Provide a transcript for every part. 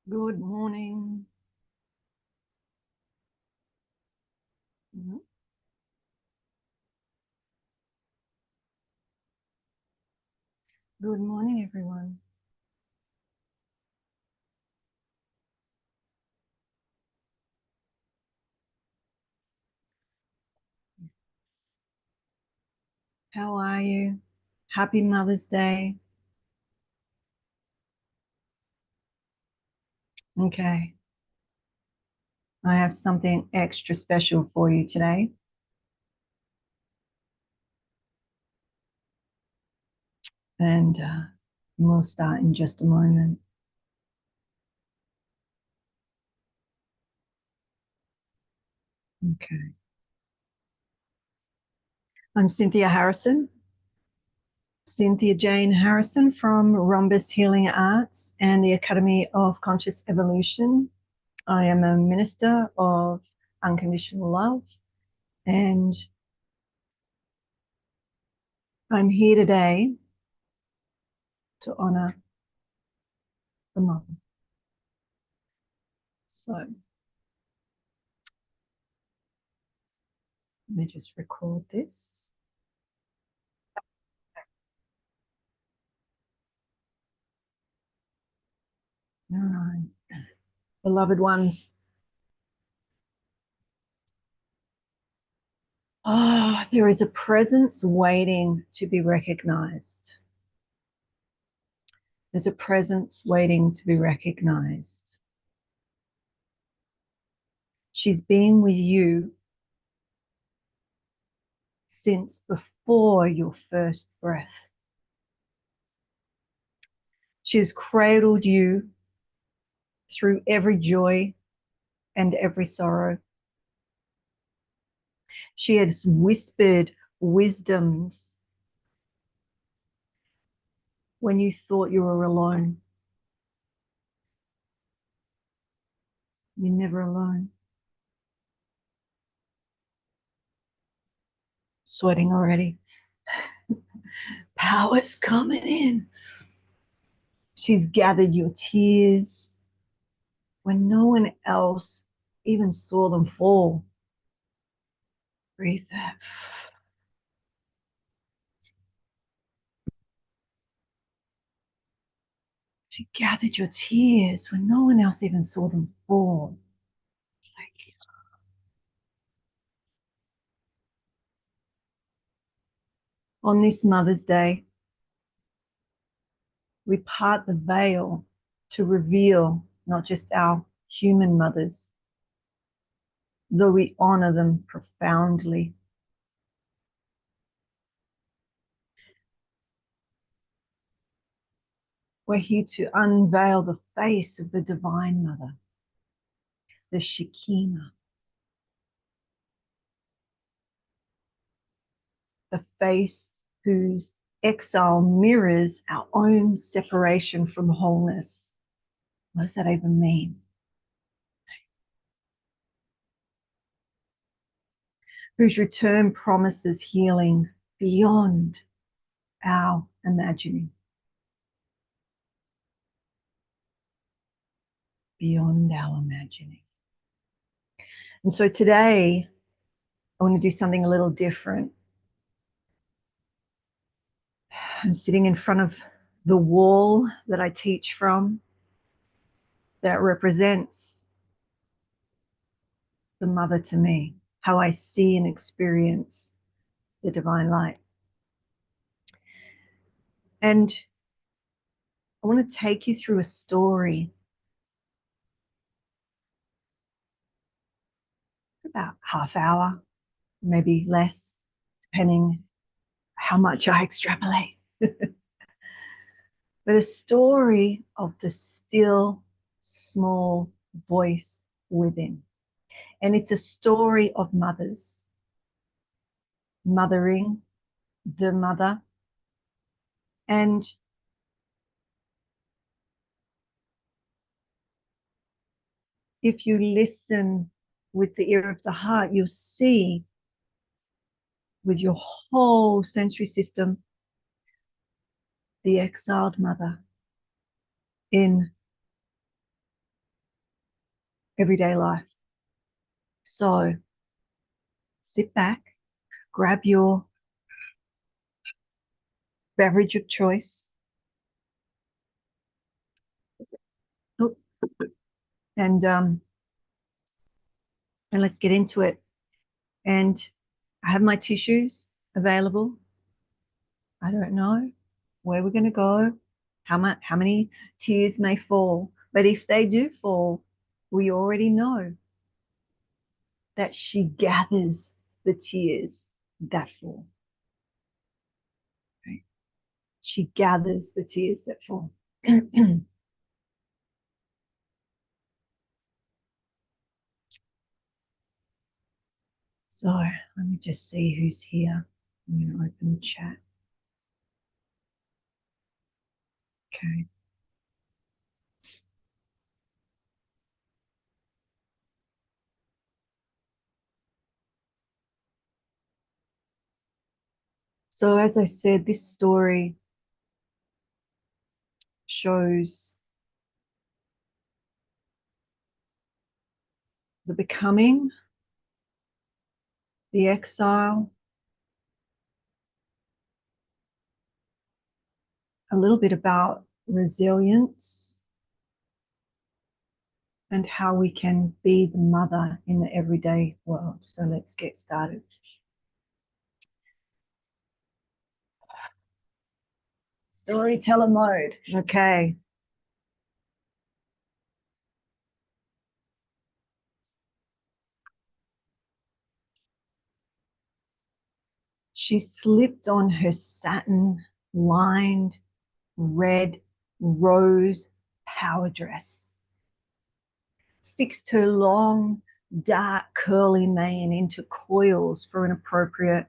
Good morning. Mhm. Good morning, everyone. How are you? Happy Mother's Day. Okay, I have something extra special for you today. And we'll start in just a moment. Okay. I'm Cynthia Harrison, Cynthia J Harrison from Rhombus Healing Arts and the Academy of Conscious Evolution. I am a minister of unconditional love, and I'm here today to honor the mother. So let me just record this. All right. Beloved ones. There is a presence waiting to be recognized. There's a presence waiting to be recognized. She's been with you since before your first breath. She has cradled you through every joy and every sorrow. She has whispered wisdoms when you thought you were alone. You're never alone. Sweating already. Power's coming in. She's gathered your tears when no one else even saw them fall. Breathe that. She gathered your tears when no one else even saw them fall. On this Mother's Day, we part the veil to reveal not just our human mothers, though we honor them profoundly. We're here to unveil the face of the Divine Mother, the Shekinah, the face whose exile mirrors our own separation from wholeness. What does that even mean? Whose return promises healing beyond our imagining. Beyond our imagining. And so today, I want to do something a little different. I'm sitting in front of the wall that I teach from that represents the mother to me, how I see and experience the divine light. And I want to take you through a story about half hour, maybe less, depending how much I extrapolate. But a story of the still, small voice within. And it's a story of mothers, mothering the mother. And if you listen with the ear of the heart, you'll see with your whole sensory system the exiled mother in everyday life. So sit back, grab your beverage of choice, and let's get into it. And I have my tissues available. I don't know where we're going to go, how many tears may fall, but if they do fall, we already know that she gathers the tears that fall. Right? She gathers the tears that fall. So let me just see who's here. I'm going to open the chat. Okay. So as I said, this story shows the becoming, the exile, a little bit about resilience and how we can be the mother in the everyday world. So let's get started. Storyteller mode. Okay. She slipped on her satin-lined red rose power dress, fixed her long, dark, curly mane into coils for an appropriate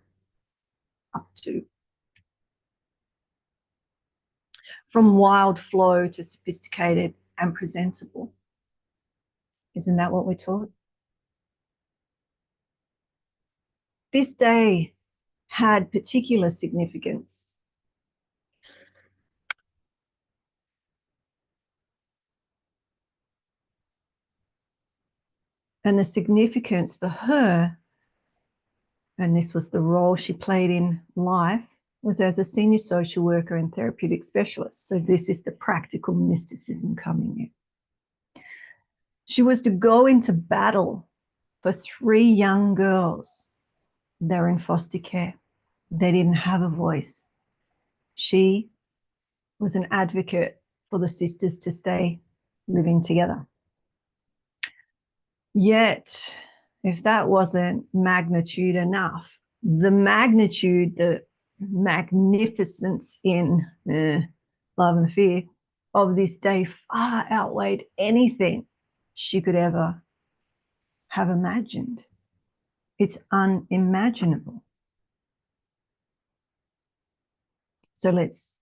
updo. From wild flow to sophisticated and presentable. Isn't that what we're taught? This day had particular significance. And the significance for her, and this was the role she played in life, was as a senior social worker and therapeutic specialist. So this is the practical mysticism coming in. She was to go into battle for 3 young girls. They were in foster care. They didn't have a voice. She was an advocate for the sisters to stay living together. Yet, if that wasn't magnitude enough, the magnitude, the magnificence in love and fear of this day far outweighed anything she could ever have imagined. It's unimaginable. So let's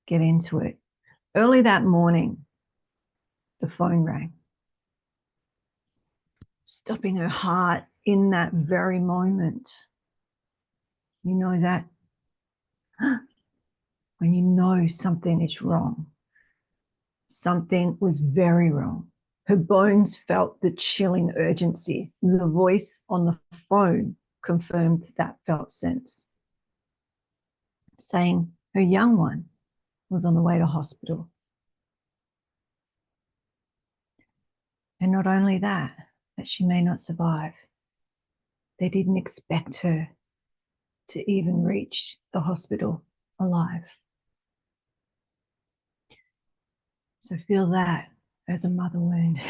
get into it. Early that morning, the phone rang, stopping her heart in that very moment. You know that when you know something is wrong. Something was very wrong. Her bones felt the chilling urgency. The voice on the phone confirmed that felt sense, saying her young one was on the way to hospital. And not only that she may not survive. They didn't expect her to even reach the hospital alive. So feel that as a mother wound.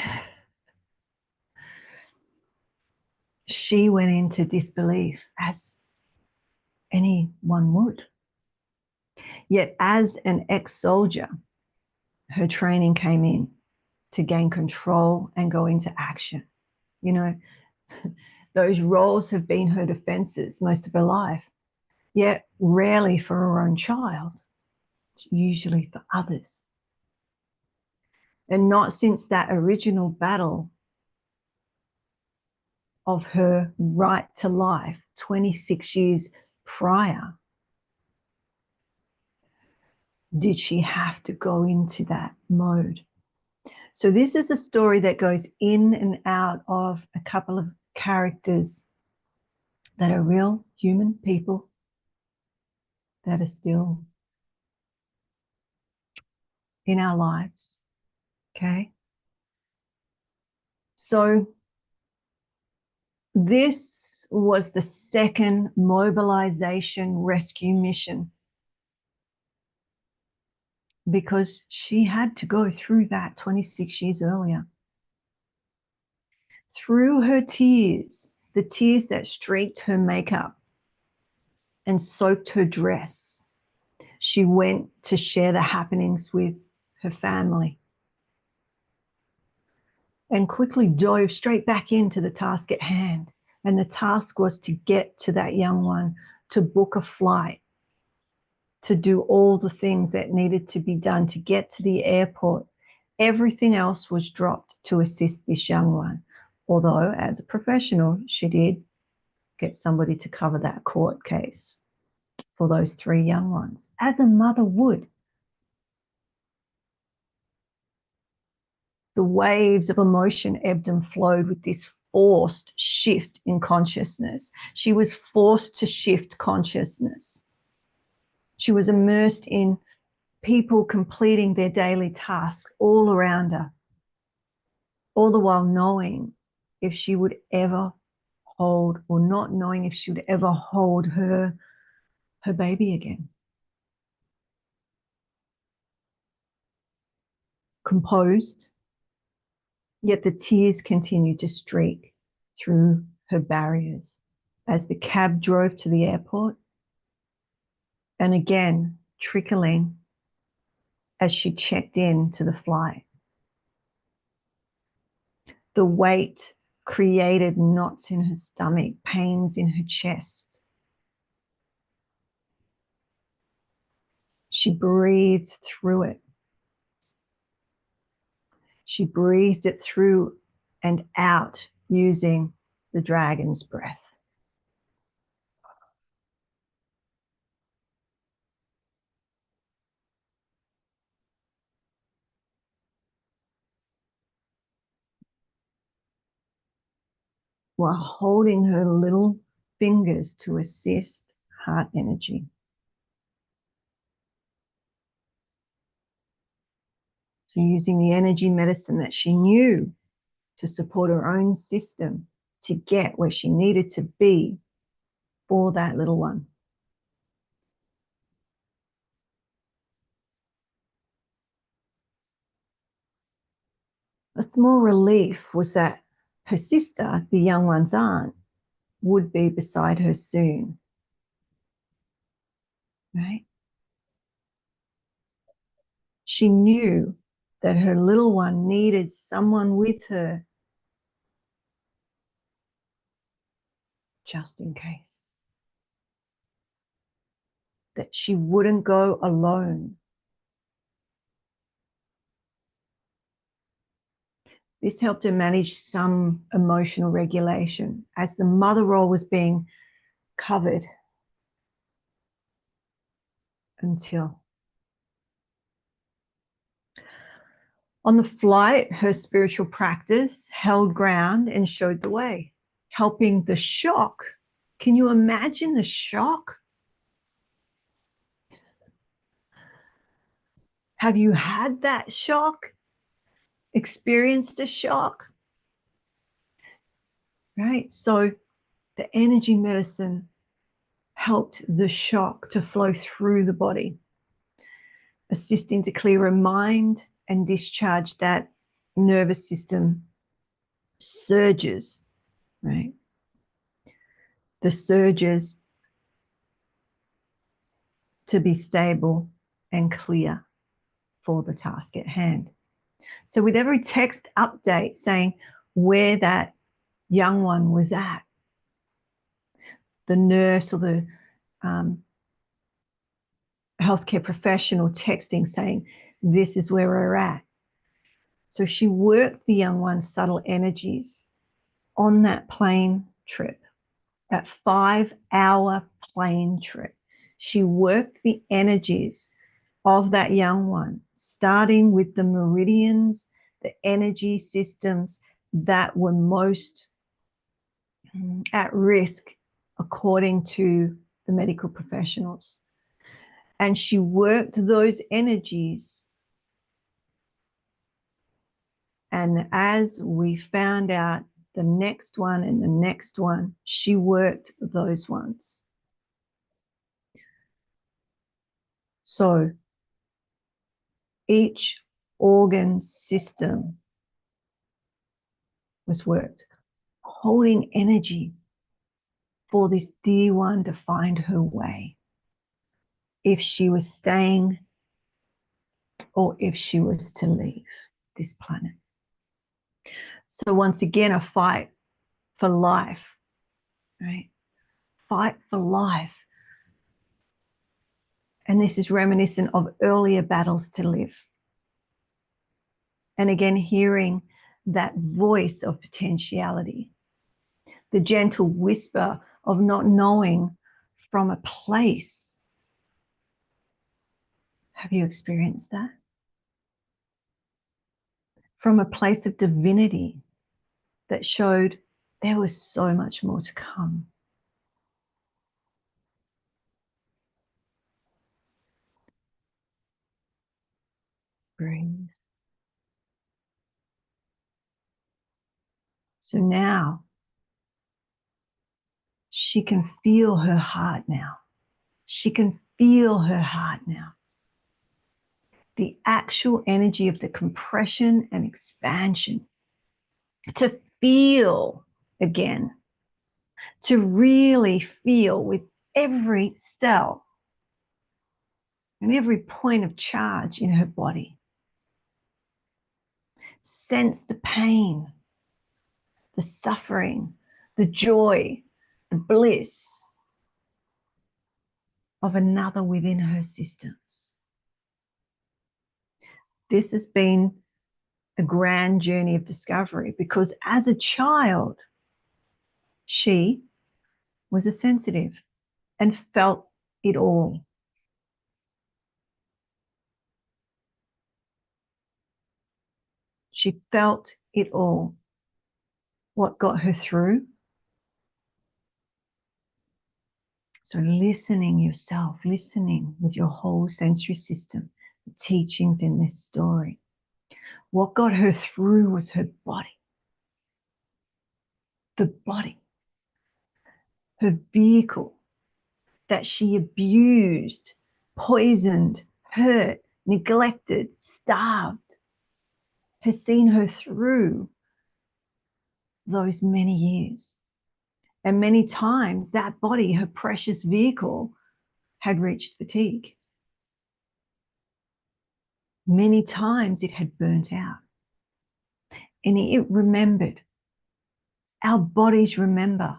She went into disbelief, as anyone would. Yet as an ex-soldier, her training came in to gain control and go into action. You know, those roles have been her defenses most of her life, yet rarely for her own child. It's usually for others. And not since that original battle of her right to life 26 years prior did she have to go into that mode. So this is a story that goes in and out of a couple of characters that are real human people that are still in our lives. Okay. So this was the second mobilization rescue mission, because she had to go through that 26 years earlier. Through her tears, the tears that streaked her makeup and soaked her dress, she went to share the happenings with her family and quickly dove straight back into the task at hand. And the task was to get to that young one, to book a flight, to do all the things that needed to be done, to get to the airport. Everything else was dropped to assist this young one. Although, as a professional, she did get somebody to cover that court case for those 3 young ones, as a mother would. The waves of emotion ebbed and flowed with this forced shift in consciousness. She was forced to shift consciousness. She was immersed in people completing their daily tasks all around her, all the while knowing if she would ever hold, or not knowing if she would ever hold her baby again. Composed, yet the tears continued to streak through her barriers as the cab drove to the airport, and again trickling as she checked in to the flight. The weight created knots in her stomach, pains in her chest. She breathed through it. She breathed it through and out using the dragon's breath. While holding her little fingers to assist heart energy. So using the energy medicine that she knew to support her own system to get where she needed to be for that little one. A small relief was that her sister, the young one's aunt, would be beside her soon. Right? She knew that her little one needed someone with her just in case. That she wouldn't go alone. This helped her manage some emotional regulation as the mother role was being covered until. On the flight, her spiritual practice held ground and showed the way, helping the shock. Can you imagine the shock? Have you had that shock? Experienced a shock? Right? So the energy medicine helped the shock to flow through the body, assisting to clear her mind and discharge that nervous system surges, right? The surges to be stable and clear for the task at hand. So with every text update saying where that young one was at, the nurse or the healthcare professional texting saying, this is where we're at. So she worked the young one's subtle energies on that plane trip, that 5-hour plane trip. She worked the energies of that young one, starting with the meridians the energy systems that were most at risk according to the medical professionals. And she worked those energies. And as we found out, the next one and the next one, she worked those ones. So each organ system was worked, holding energy for this dear one to find her way, if she was staying or if she was to leave this planet. So once again, a fight for life, right? Fight for life. And this is reminiscent of earlier battles to live. And again, hearing that voice of potentiality, the gentle whisper of not knowing from a place. Have you experienced that? From a place of divinity that showed there was so much more to come. Breathe. So now she can feel her heart now. She can feel her heart now. The actual energy of the compression and expansion. To feel again. To really feel with every cell and every point of charge in her body. Sense the pain, the suffering, the joy, the bliss of another within her systems. This has been a grand journey of discovery because as a child, she was a sensitive and felt it all. She felt it all. What got her through? So listening yourself, listening with your whole sensory system, the teachings in this story. What got her through was her body. The body. Her vehicle that she abused, poisoned, hurt, neglected, starved, has seen her through those many years. And many times that body, her precious vehicle, had reached fatigue. Many times it had burnt out. And it remembered. Our bodies remember.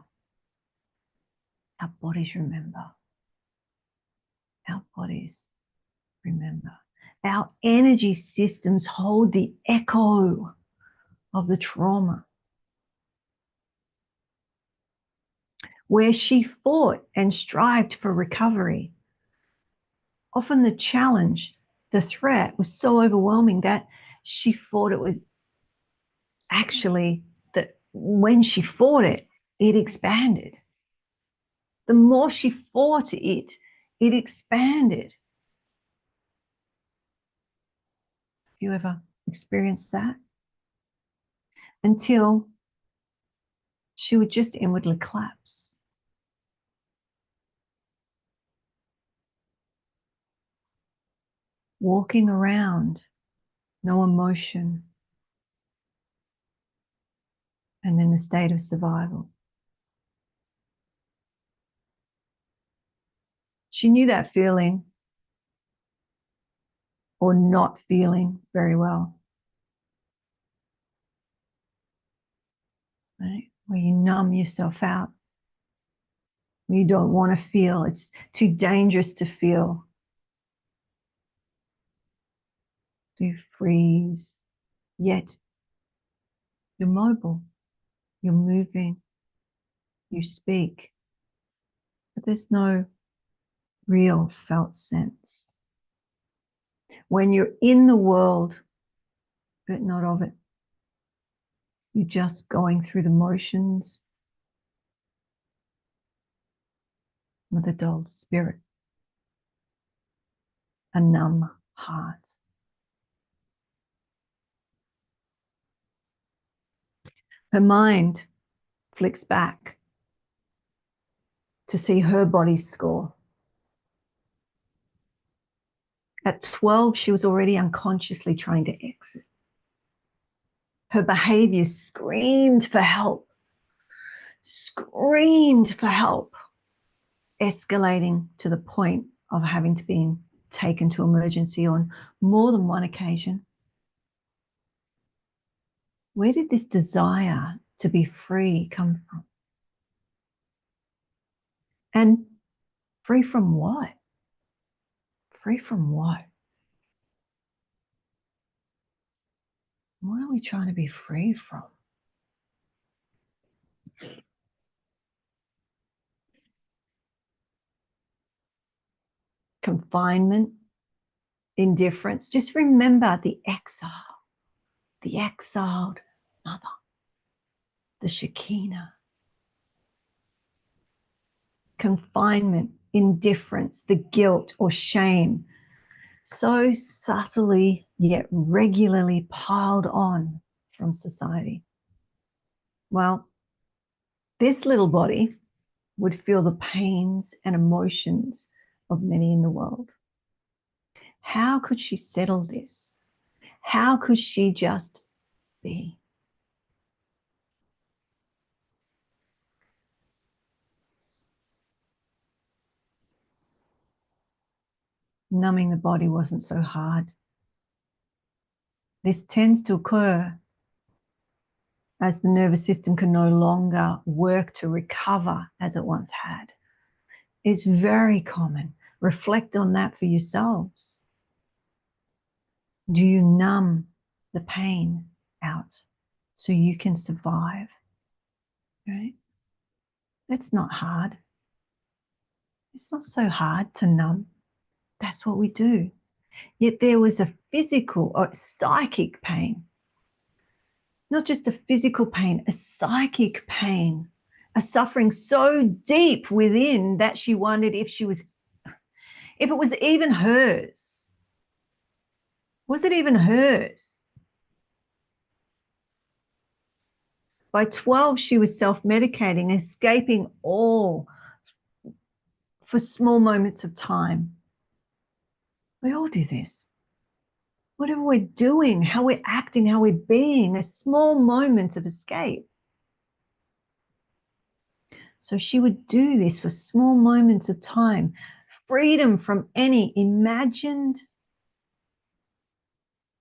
Our bodies remember. Our bodies remember. Our energy systems hold the echo of the trauma. Where she fought and strived for recovery, often the challenge, the threat was so overwhelming that she thought it was actually that when she fought it, it expanded. The more she fought it, it expanded. Have you ever experienced that? Until she would just inwardly collapse. Walking around, no emotion, and in a state of survival. She knew that feeling, or not feeling very well. Right? Where you numb yourself out. Where you don't want to feel. It's too dangerous to feel. You freeze, yet you're mobile, you're moving, you speak, but there's no real felt sense. When you're in the world but not of it. You're just going through the motions with a dull spirit, a numb heart. Her mind flicks back to see her body's score. At 12, she was already unconsciously trying to exit. Her behavior screamed for help, escalating to the point of having to be taken to emergency on more than one occasion. Where did this desire to be free come from? And free from what? Free from what? What are we trying to be free from? Confinement, indifference. Just remember the exiled mother, the Shekinah. Confinement, indifference, the guilt or shame, so subtly yet regularly piled on from society. Well, this little body would feel the pains and emotions of many in the world. How could she settle this? How could she just be? Numbing the body wasn't so hard. This tends to occur as the nervous system can no longer work to recover as it once had. It's very common. Reflect on that for yourselves. Do you numb the pain out so you can survive? Right? That's not hard. It's not so hard to numb. That's what we do. Yet there was a physical or psychic pain. Not just a physical pain, a psychic pain, a suffering so deep within that she wondered if it was even hers. Was it even hers? By 12, she was self-medicating, escaping all for small moments of time. We all do this. Whatever we're doing, how we're acting, how we're being, a small moment of escape. So she would do this for small moments of time, freedom from any imagined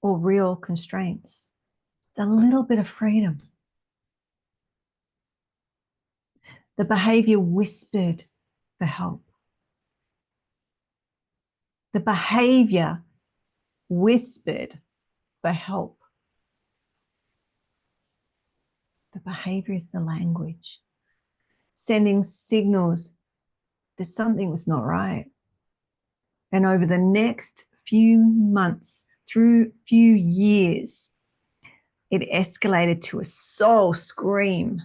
or real constraints. It's a little bit of freedom. The behavior whispered for help. The behavior whispered for help. The behavior is the language, sending signals that something was not right. And over the next few months, through few years, it escalated to a soul scream.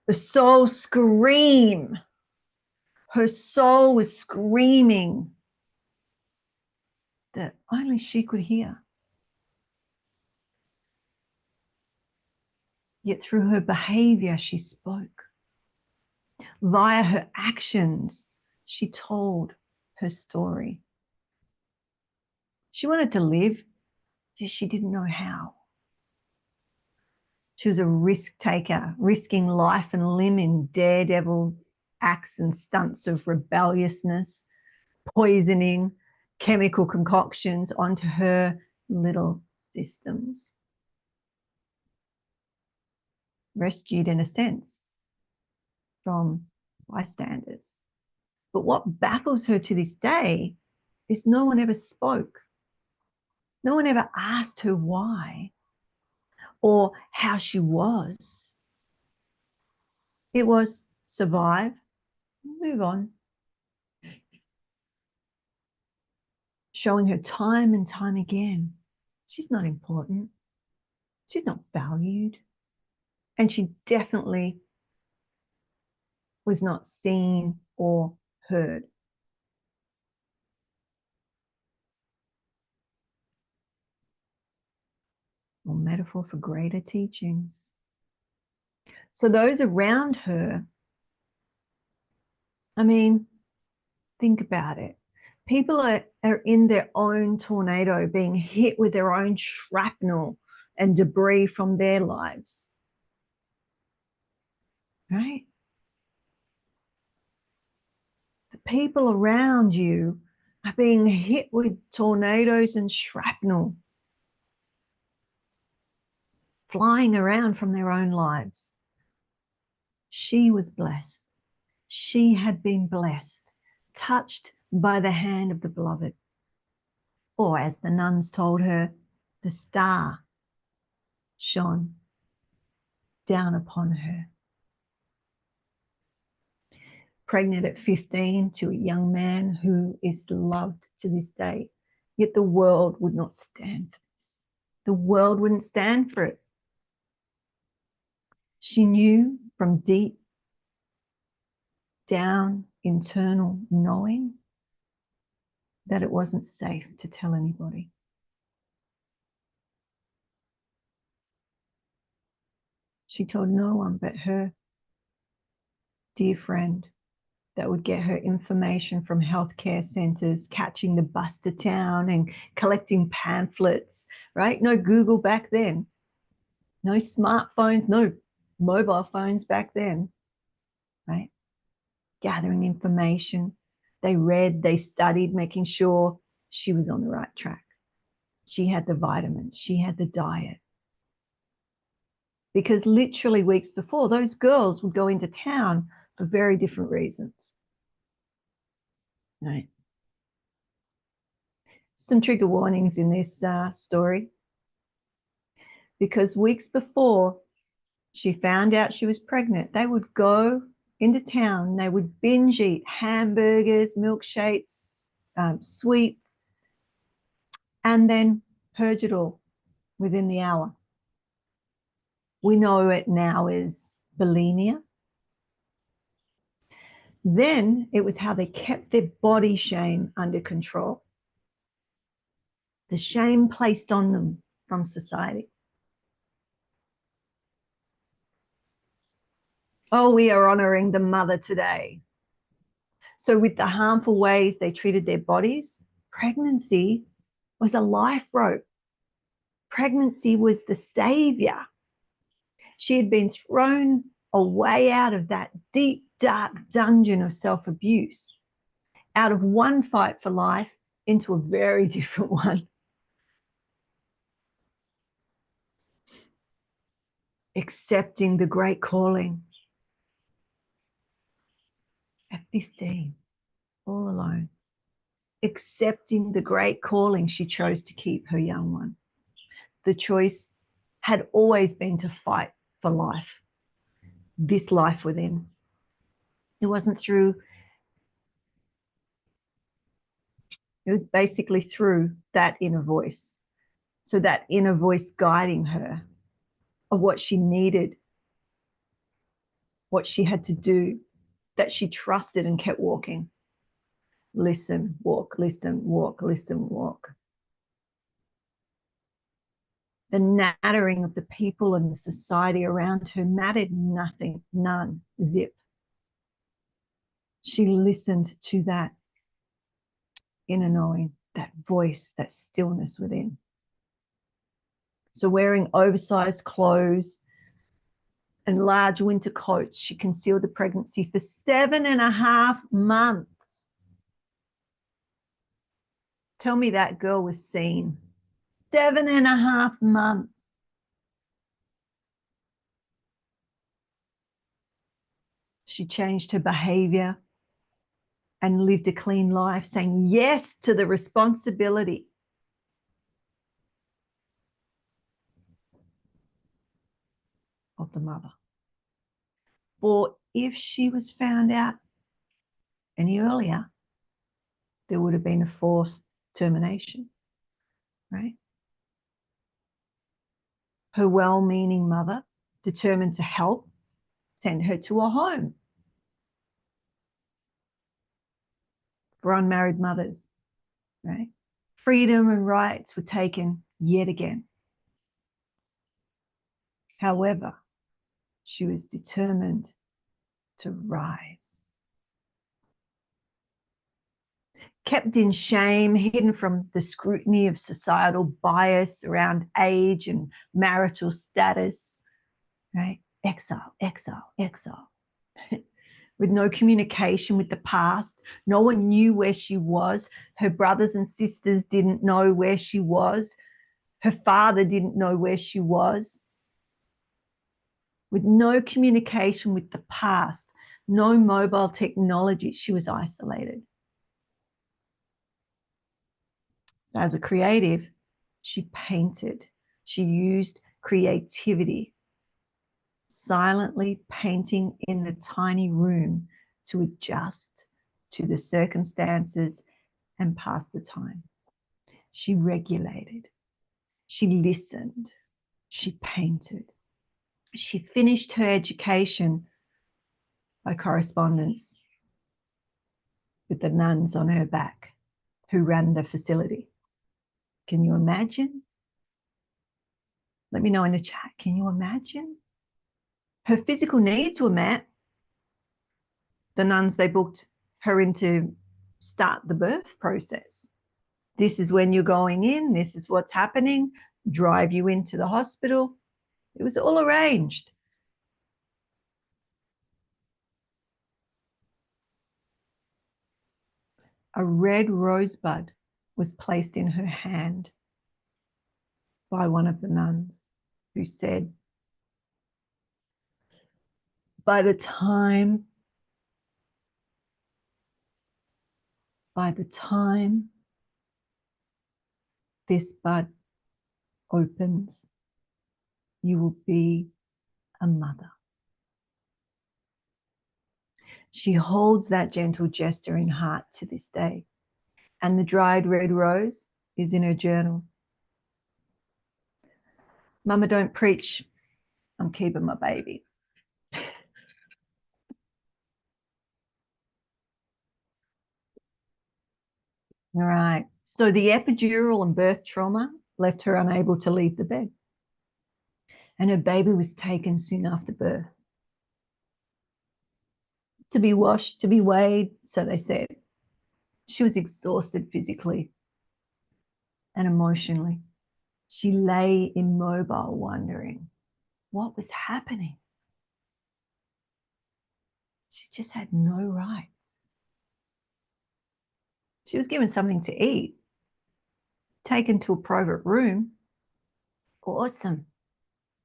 The soul scream. Her soul was screaming that only she could hear. Yet through her behavior, she spoke. Via her actions, she told her story. She wanted to live, yet she didn't know how. She was a risk taker, risking life and limb in daredevil acts and stunts of rebelliousness, poisoning, chemical concoctions onto her little systems. Rescued in a sense from bystanders. But what baffles her to this day is no one ever spoke. No one ever asked her why or how she was. It was survive, move on. Showing her time and time again She's not important. She's not valued. And she definitely was not seen or heard. Or metaphor for greater teachings. So those around her, I mean, think about it. People are in their own tornado, being hit with their own shrapnel and debris from their lives. Right? The people around you are being hit with tornadoes and shrapnel flying around from their own lives. She was blessed. She had been blessed, touched by the hand of the beloved. Or as the nuns told her, the star shone down upon her. Pregnant at 15 to a young man who is loved to this day, yet the world would not stand for this. The world wouldn't stand for it. She knew from deep down internal knowing that it wasn't safe to tell anybody. She told no one but her dear friend that would get her information from healthcare centers, catching the bus to town and collecting pamphlets, right? No Google back then. No smartphones, no mobile phones back then, right? Gathering information. They read, they studied, making sure she was on the right track. She had the vitamins, she had the diet. Because literally weeks before, those girls would go into town for very different reasons. Right. Some trigger warnings in this story. Because weeks before she found out she was pregnant, they would go into town, they would binge eat hamburgers, milkshakes, sweets, and then purge it all within the hour. We know it now as bulimia. Then it was how they kept their body shame under control. The shame placed on them from society. Oh, we are honoring the mother today. So with the harmful ways they treated their bodies, pregnancy was a life rope. Pregnancy was the savior. She had been thrown away out of that deep, dark dungeon of self-abuse, out of one fight for life into a very different one. Accepting the great calling at 15, all alone. Accepting the great calling, she chose to keep her young one. The choice had always been to fight for life, this life within. It wasn't through, it was basically through that inner voice. So that inner voice guiding her of what she needed, what she had to do, that she trusted and kept walking. Listen, walk, listen, walk, listen, walk. The nattering of the people and the society around her mattered nothing, none, zip. She listened to that inner knowing, that voice, that stillness within. So wearing oversized clothes and large winter coats, she concealed the pregnancy for 7.5 months. Tell me that girl was seen. 7.5 months. She changed her behavior and lived a clean life, saying yes to the responsibility of the mother. For if she was found out any earlier, there would have been a forced termination, right? Her well-meaning mother, determined to help, sent her to a home for unmarried mothers, right? Freedom and rights were taken yet again. However, she was determined to rise. Kept in shame, hidden from the scrutiny of societal bias around age and marital status, right? Exile, exile, exile. With no communication with the past. No one knew where she was. Her brothers and sisters didn't know where she was. Her father didn't know where she was. With no communication with the past, no mobile technology, she was isolated. As a creative, she painted. She used creativity, silently painting in the tiny room to adjust to the circumstances and pass the time. She regulated. She listened. She painted. She finished her education by correspondence with the nuns on her back who ran the facility. Can you imagine? Let me know in the chat. Can you imagine? Her physical needs were met. The nuns, they booked her in to start the birth process. This is when you're going in. This is what's happening. Drive you into the hospital. It was all arranged. A red rosebud was placed in her hand by one of the nuns who said, by the time this bud opens, you will be a mother. She holds that gentle gesture in heart to this day. And the dried red rose is in her journal. Mama, don't preach. I'm keeping my baby. All right. So the epidural and birth trauma left her unable to leave the bed. And her baby was taken soon after birth. To be washed, to be weighed, so they said. She was exhausted physically and emotionally. She lay immobile, wondering what was happening. She just had no rights. She was given something to eat, taken to a private room. Awesome.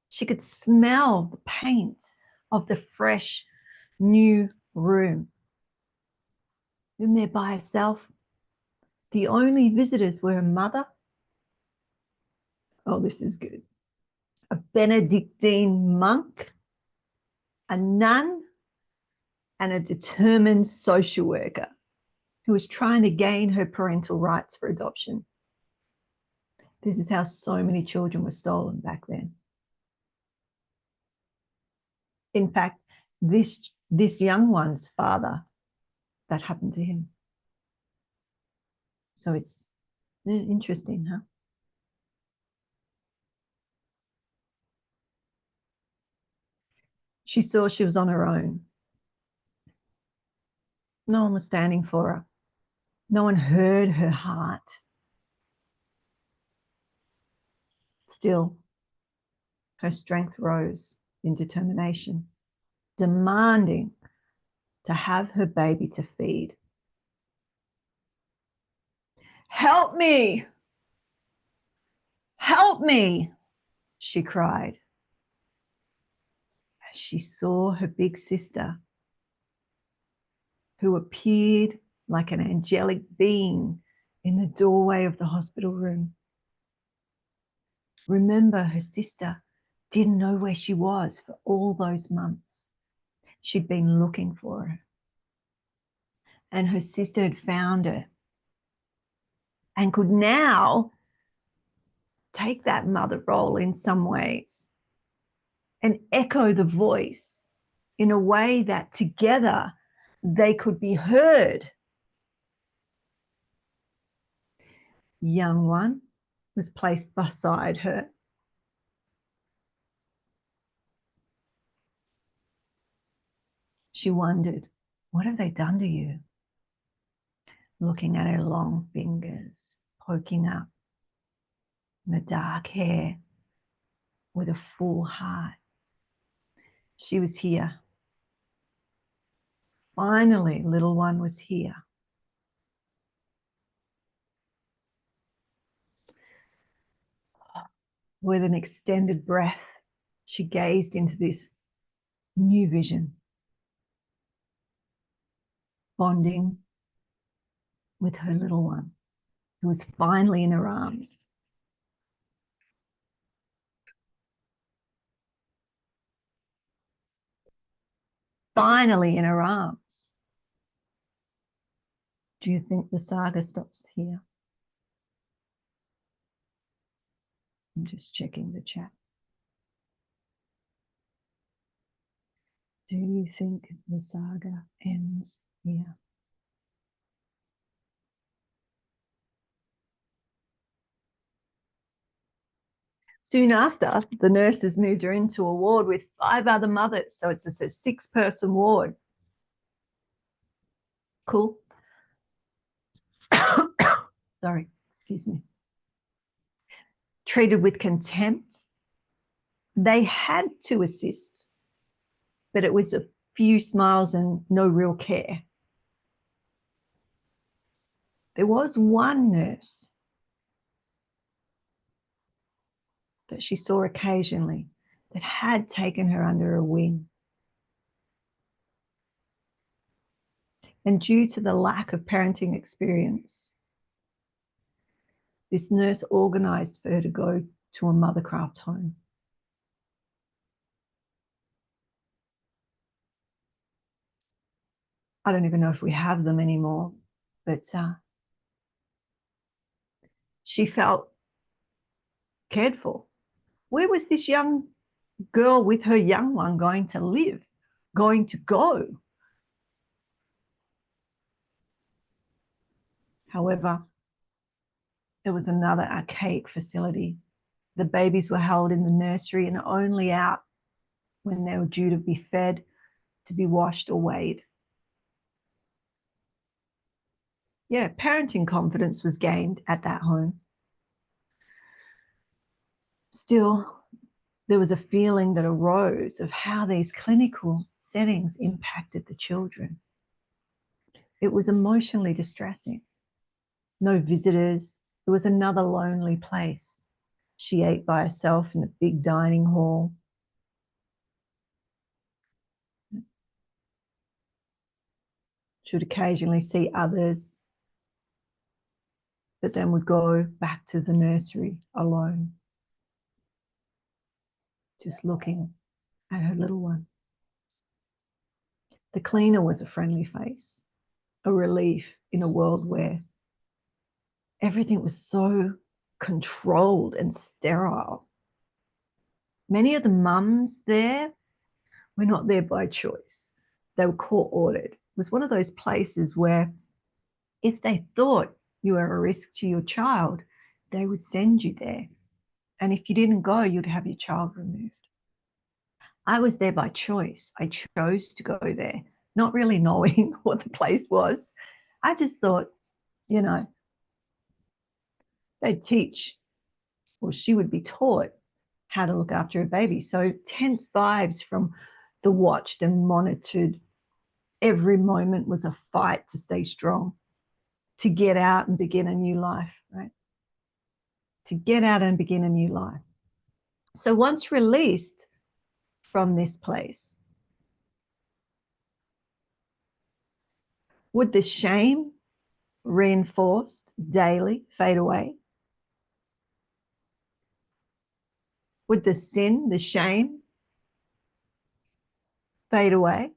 She could smell the paint of the fresh, new room. In there by herself. The only visitors were her mother. Oh, this is good. A Benedictine monk, a nun, and a determined social worker who was trying to gain her parental rights for adoption. This is how so many children were stolen back then. In fact, this young one's father, that happened to him. So it's interesting, huh? She saw she was on her own. No one was standing for her. No one heard her heart. Still, her strength rose in determination, demanding to have her baby to feed. Help me! Help me! She cried as she saw her big sister, who appeared like an angelic being in the doorway of the hospital room. Remember, her sister didn't know where she was for all those months. She'd been looking for her. And her sister had found her and could now take that mother role in some ways. and echo the voice in a way that together they could be heard. Young one was placed beside her. She wondered, what have they done to you? Looking at her long fingers poking up, the dark hair with a full heart. She was here. Finally, little one was here. With an extended breath, she gazed into this new vision, bonding with her little one, who was finally in her arms. Finally in her arms. Do you think the saga stops here? I'm just checking the chat. Do you think the saga ends here? Soon after, the nurses moved her into a ward with 5 other mothers. So it's a 6-person ward. Cool. Sorry, excuse me. Treated with contempt. They had to assist, but it was a few smiles and no real care. There was one nurse that she saw occasionally that had taken her under her wing. And due to the lack of parenting experience, this nurse organised for her to go to a mothercraft home. I don't even know if we have them anymore, but she felt cared for. Where was this young girl with her young one going to live, going to go? However, there was another archaic facility. The babies were held in the nursery and only out when they were due to be fed, to be washed or weighed. Yeah, parenting confidence was gained at that home. Still, there was a feeling that arose of how these clinical settings impacted the children. It was emotionally distressing. No visitors. It was another lonely place. She ate by herself in the big dining hall. She would occasionally see others, but then would go back to the nursery alone, just looking at her little one. The cleaner was a friendly face, a relief in a world where everything was so controlled and sterile. Many of the mums there were not there by choice. They were court ordered. It was one of those places where if they thought you were a risk to your child, they would send you there. And if you didn't go, you'd have your child removed. I was there by choice. I chose to go there, not really knowing what the place was. I just thought, you know, they'd teach, or she would be taught how to look after a baby. So tense vibes from the watched and monitored. Every moment was a fight to stay strong, to get out and begin a new life, right? To get out and begin a new life. So once released from this place, would the shame reinforced daily fade away? Would the sin, the shame, fade away?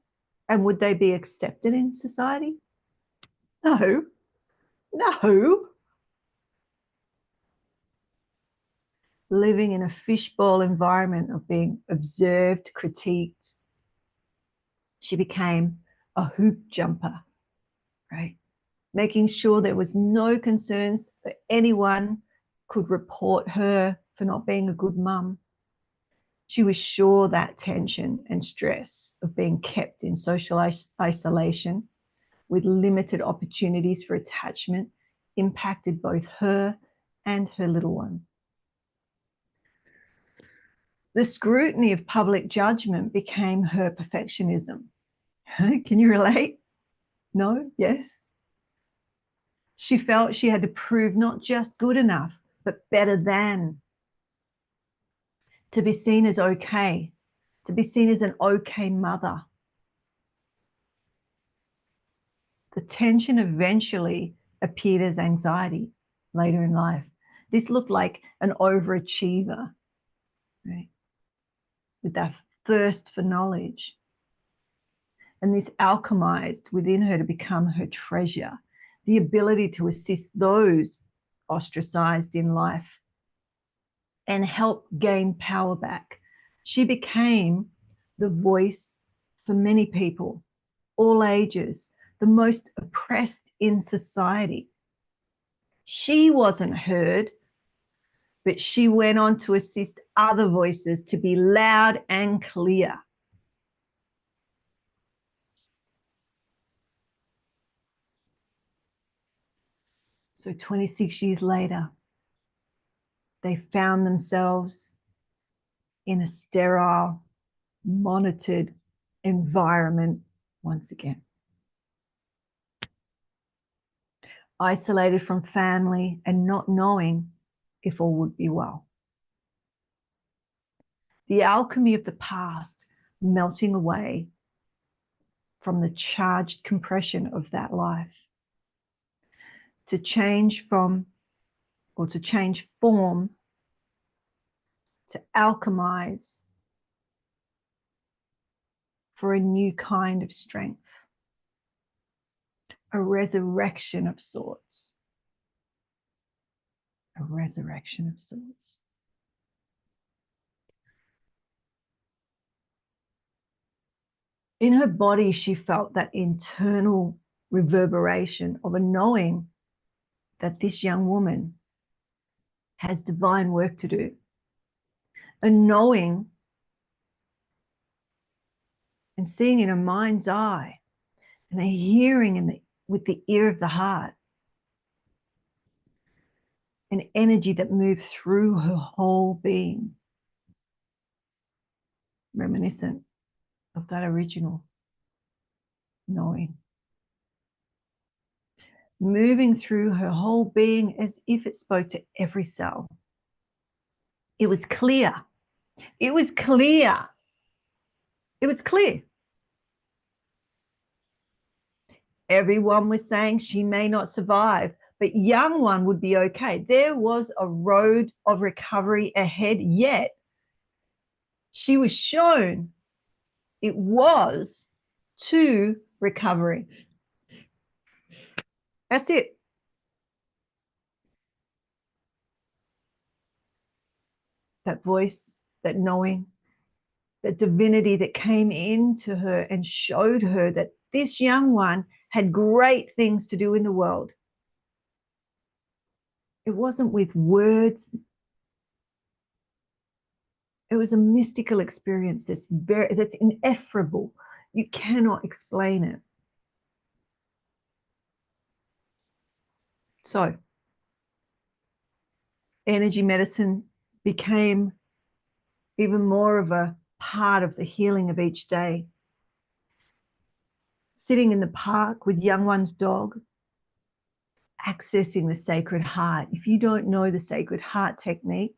And would they be accepted in society? No, no. living in a fishbowl environment of being observed, critiqued. She became a hoop jumper, right? Making sure there was no concerns that anyone could report her for not being a good mum. She was sure that tension and stress of being kept in social isolation with limited opportunities for attachment impacted both her and her little one. The scrutiny of public judgment became her perfectionism. Can you relate? No? Yes? She felt she had to prove not just good enough, but better than. To be seen as okay, to be seen as an okay mother. The tension eventually appeared as anxiety later in life. This looked like an overachiever, right? With that thirst for knowledge. And this alchemized within her to become her treasure, the ability to assist those ostracized in life and help gain power back. She became the voice for many people, all ages, the most oppressed in society. She wasn't heard, but she went on to assist other voices to be loud and clear. So 26 years later, they found themselves in a sterile, monitored environment once again. Isolated from family and not knowing if all would be well. The alchemy of the past melting away from the charged compression of that life. To change from, or to change form, to alchemize for a new kind of strength, a resurrection of sorts. A resurrection of sorts. In her body, she felt that internal reverberation of a knowing that this young woman has divine work to do. A knowing and seeing in her mind's eye, and a hearing with the ear of the heart. An energy that moved through her whole being, reminiscent of that original knowing. Moving through her whole being as if it spoke to every cell. It was clear. It was clear. It was clear. Everyone was saying she may not survive, but young one would be okay. There was a road of recovery ahead, yet she was shown it was to recovery. That's it. That voice, that knowing, that divinity that came into her and showed her that this young one had great things to do in the world. It wasn't with words. It was a mystical experience that's ineffable. You cannot explain it. So, energy medicine became even more of a part of the healing of each day. Sitting in the park with young one's dog, accessing the sacred heart. If you don't know the sacred heart technique,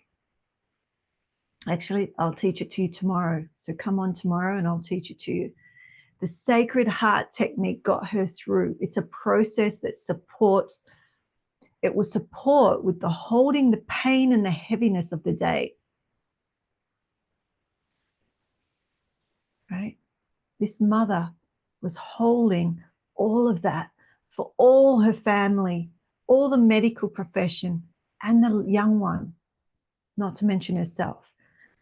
actually, I'll teach it to you tomorrow. So come on tomorrow and I'll teach it to you. The sacred heart technique got her through. It's a process that supports, it will support with the holding the pain and the heaviness of the day. Right? This mother was holding all of that for all her family, all the medical profession, and the young one. not to mention herself.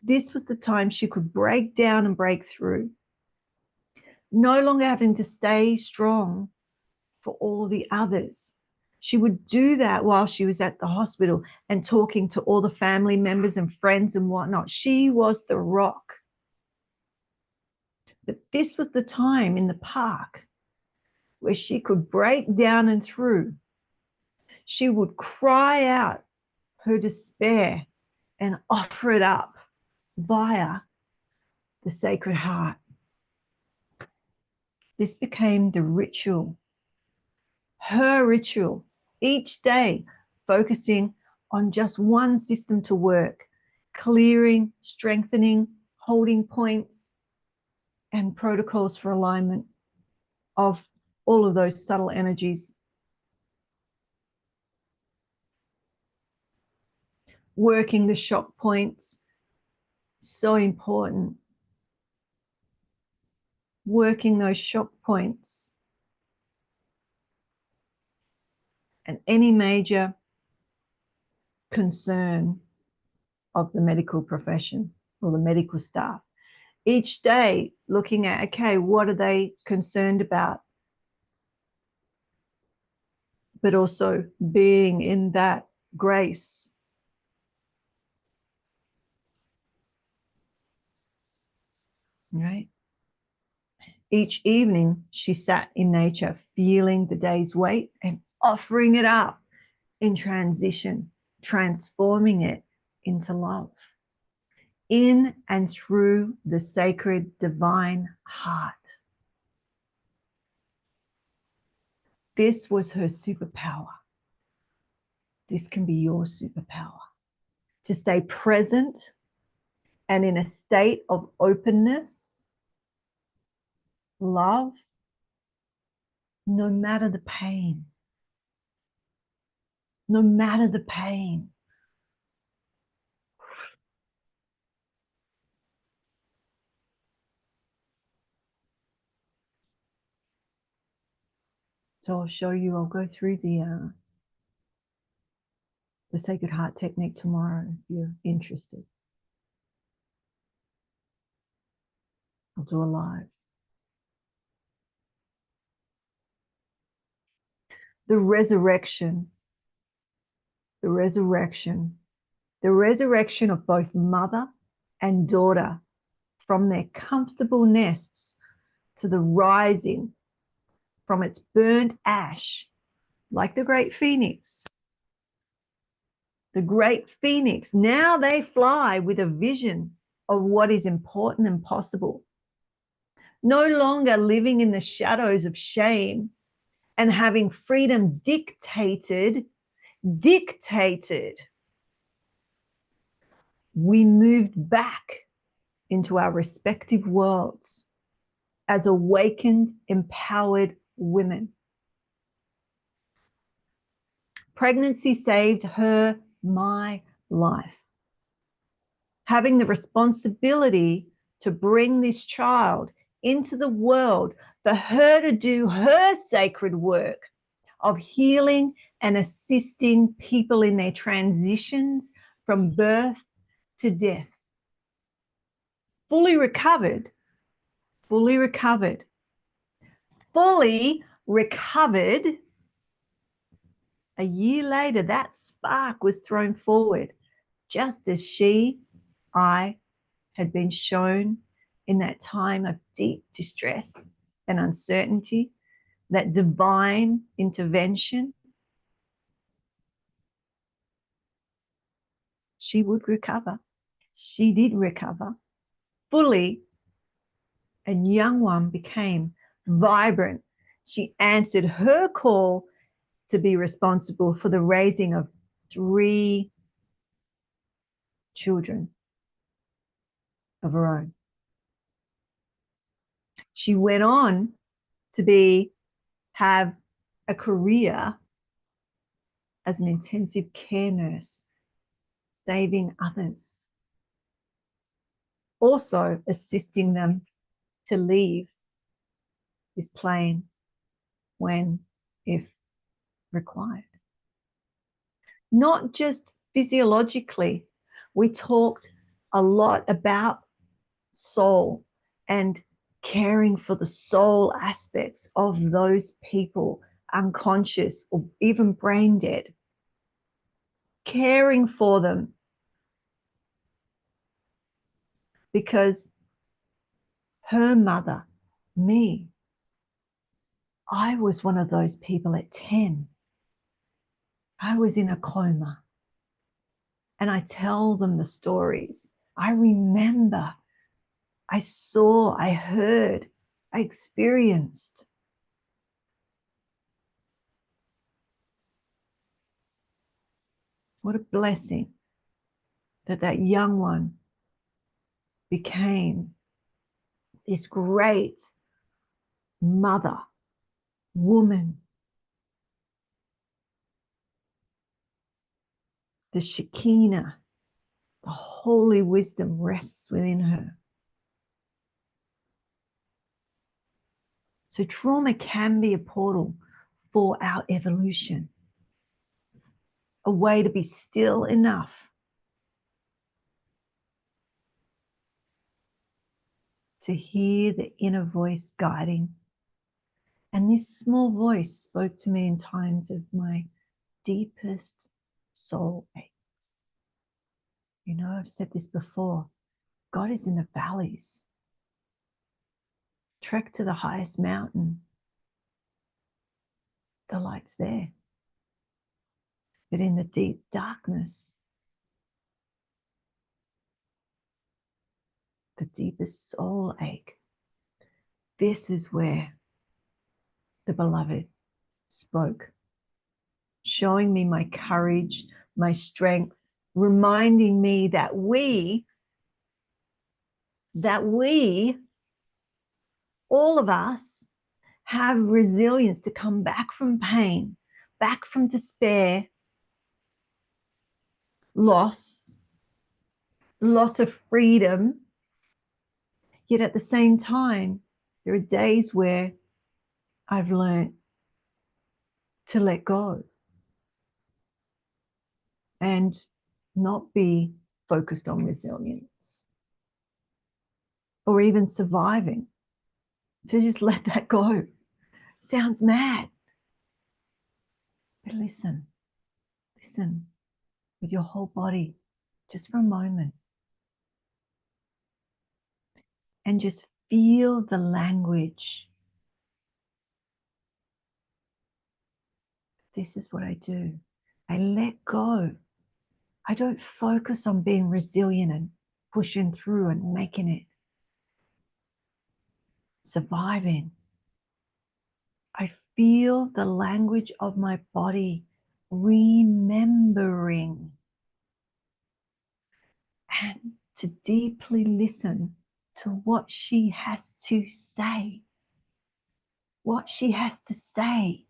This was the time she could break down and break through, no longer having to stay strong for all the others. She would do that while she was at the hospital and talking to all the family members and friends and whatnot. She was the rock. But this was the time in the park where she could break down and through. She would cry out her despair and offer it up via the Sacred Heart. This became the ritual, her ritual, each day focusing on just one system to work, clearing, strengthening, holding points, and protocols for alignment of all of those subtle energies. Working the shock points, so important. Working those shock points. And any major concern of the medical profession or the medical staff. Each day looking at, okay, what are they concerned about? But also being in that grace. Right? Each evening she sat in nature, feeling the day's weight and offering it up in transition, transforming it into love. In and through the sacred divine heart. This was her superpower. This can be your superpower. To stay present and in a state of openness, love, no matter the pain. No matter the pain. So I'll show you, I'll go through the Sacred Heart technique tomorrow if you're interested. I'll do a live. The resurrection of both mother and daughter from their comfortable nests to the rising from its burnt ash, like the great phoenix. The great phoenix, now they fly with a vision of what is important and possible. No longer living in the shadows of shame and having freedom dictated. We moved back into our respective worlds as awakened, empowered women. Pregnancy saved her my life. Having the responsibility to bring this child into the world for her to do her sacred work of healing and assisting people in their transitions from birth to death. Fully recovered. A year later, that spark was thrown forward, just as I had been shown in that time of deep distress and uncertainty, that divine intervention. She would recover. She did recover fully, and young one became vibrant. She answered her call to be responsible for the raising of 3 children of her own. She went on to have a career as an intensive care nurse, saving others, also assisting them to leave this plane when, if required. Not just physiologically, We talked a lot about soul and caring for the soul aspects of those people, unconscious or even brain dead. Caring for them. Because her mother, me, I was one of those people at 10. I was in a coma. And I tell them the stories. I remember, I saw, I heard, I experienced. What a blessing that that young one became this great mother, woman. The Shekinah, the holy wisdom rests within her. So trauma can be a portal for our evolution, a way to be still enough to hear the inner voice guiding. And this small voice spoke to me in times of my deepest soul aches. You know, I've said this before. God is in the valleys. Trek to the highest mountain. The light's there. But in the deep darkness, the deepest soul ache, this is where the beloved spoke, showing me my courage, my strength, reminding me that we, all of us, have resilience to come back from pain, back from despair, loss of freedom. Yet at the same time, there are days where I've learned to let go and not be focused on resilience or even surviving, to just let that go. Sounds mad. But listen with your whole body just for a moment and just feel the language. This is what I do. I let go. I don't focus on being resilient and pushing through and making it, surviving. I feel the language of my body, remembering, and to deeply listen to what she has to say. What she has to say.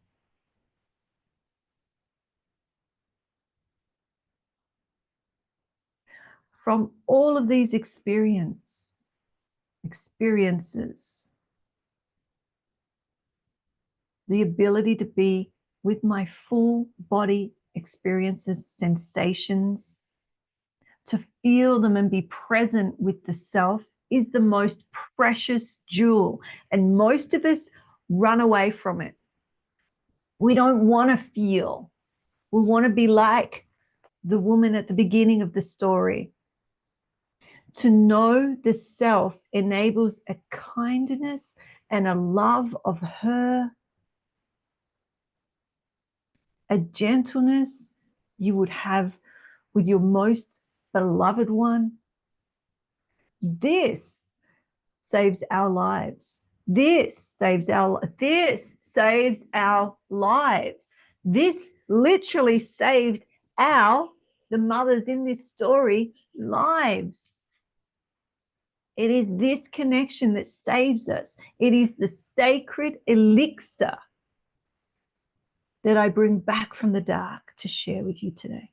From all of these experiences, the ability to be with my full body experiences, sensations, to feel them and be present with the self is the most precious jewel. And most of us run away from it. We don't want to feel. We want to be like the woman at the beginning of the story. To know the self enables a kindness and a love of her, a gentleness you would have with your most beloved one. This saves our lives. This saves our lives. This literally saved the mothers in this story, lives. It is this connection that saves us. It is the sacred elixir that I bring back from the dark to share with you today.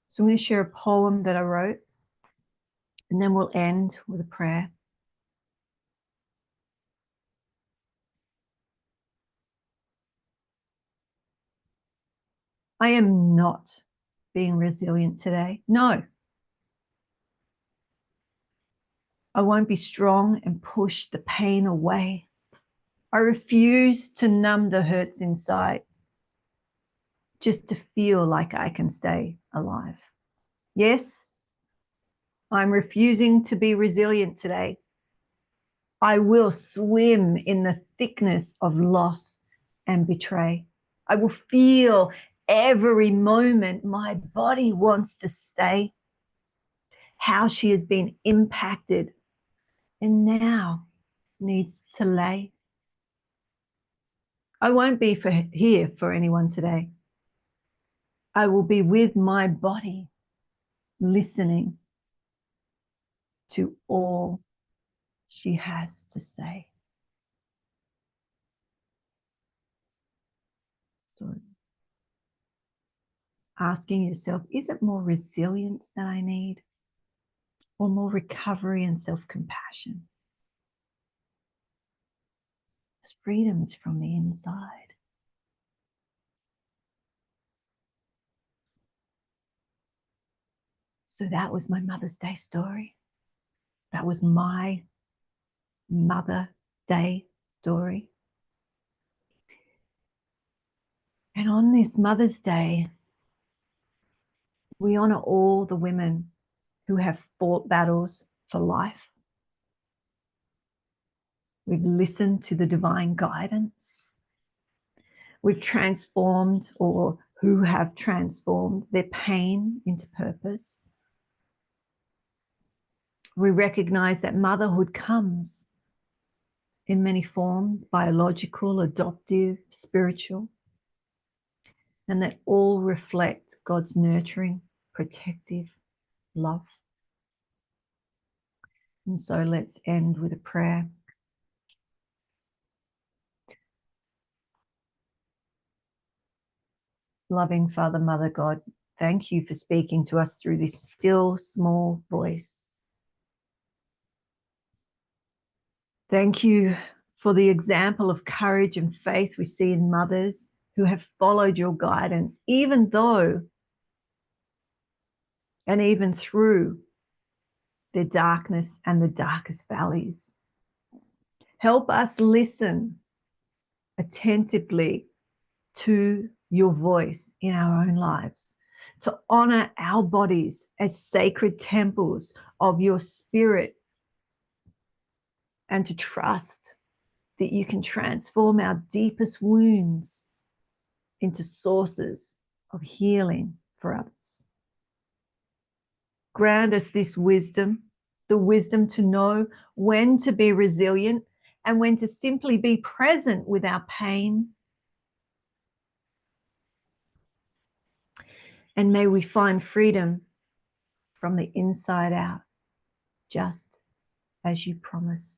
So I'm going to share a poem that I wrote, and then we'll end with a prayer. I am not being resilient today. No. I won't be strong and push the pain away. I refuse to numb the hurts inside just to feel like I can stay alive. Yes, I'm refusing to be resilient today. I will swim in the thickness of loss and betray. I will feel every moment my body wants to say how she has been impacted and now needs to lay. I won't be here for anyone today. I will be with my body, listening to all she has to say. So asking yourself, is it more resilience that I need or more recovery and self-compassion? This freedom is from the inside. So that was my Mother's Day story. That was my Mother Day story. And on this Mother's Day, we honor all the women who have fought battles for life. We've listened to the divine guidance. We've transformed, or who have transformed, their pain into purpose. We recognize that motherhood comes in many forms, biological, adoptive, spiritual, and that all reflect God's nurturing, protective love. And so let's end with a prayer. Loving Father, Mother God, thank you for speaking to us through this still small voice. Thank you for the example of courage and faith we see in mothers who have followed your guidance, even though and even through their darkness and the darkest valleys. Help us listen attentively to your voice in our own lives, to honor our bodies as sacred temples of your spirit, and to trust that you can transform our deepest wounds into sources of healing for others. Grant us this wisdom, the wisdom to know when to be resilient and when to simply be present with our pain. And may we find freedom from the inside out, just as you promised.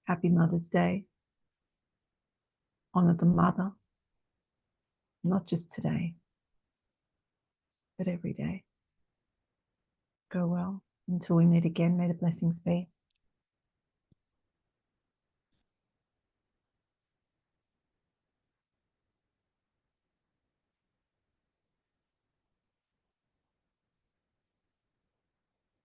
Happy Mother's Day. Honor the mother, not just today, but every day. Go well. Until we meet again, may the blessings be.